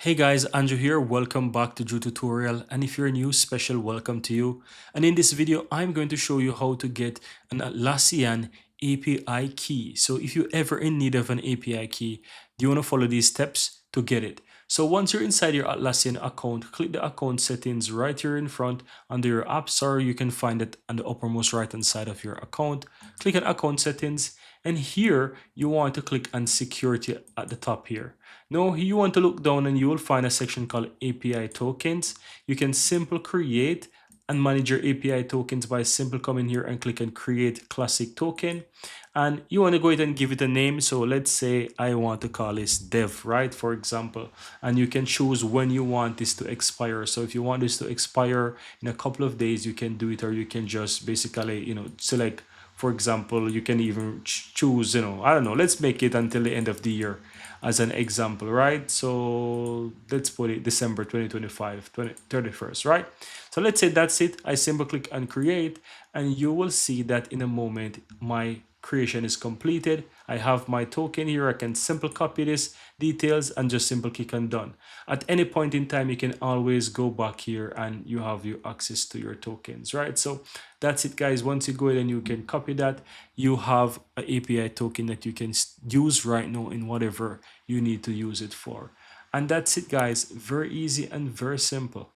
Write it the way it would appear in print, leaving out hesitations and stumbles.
Hey guys, Andrew here. Welcome back to Drew Tutorial. And if you're new, special welcome to you. And in this video, I'm going to show you how to get an Atlassian API key. So if you're ever in need of an API key, you want to follow these steps to get it. So once you're inside your Atlassian account, click the account settings right here in front under your apps, or you can find it on the uppermost right hand side of your account. Click on account settings, and here you want to click on security at the top here. Now you want to look down and you will find a section called API tokens. You can simply create and manage your API tokens by simple coming here and click on create classic token. And you want to go ahead and give it a name. So let's say I want to call this dev, right? For example, and you can choose when you want this to expire. So if you want this to expire in a couple of days, you can do it, or you can just basically, select, for example, you can even choose, I don't know, let's make it until the end of the year as an example, right? So let's put it December 2025, 31st, right? So let's say that's it. I simply click on create, and you will see that in a moment, my creation is completed. I have my token here. I can simply copy this details and just simply click on done. At any point in time, you can always go back here and you have your access to your tokens, right? So that's it, guys. Once you go ahead and you can copy that, you have an API token that you can use right now in whatever you need to use it for. And that's it, guys. Very easy and very simple.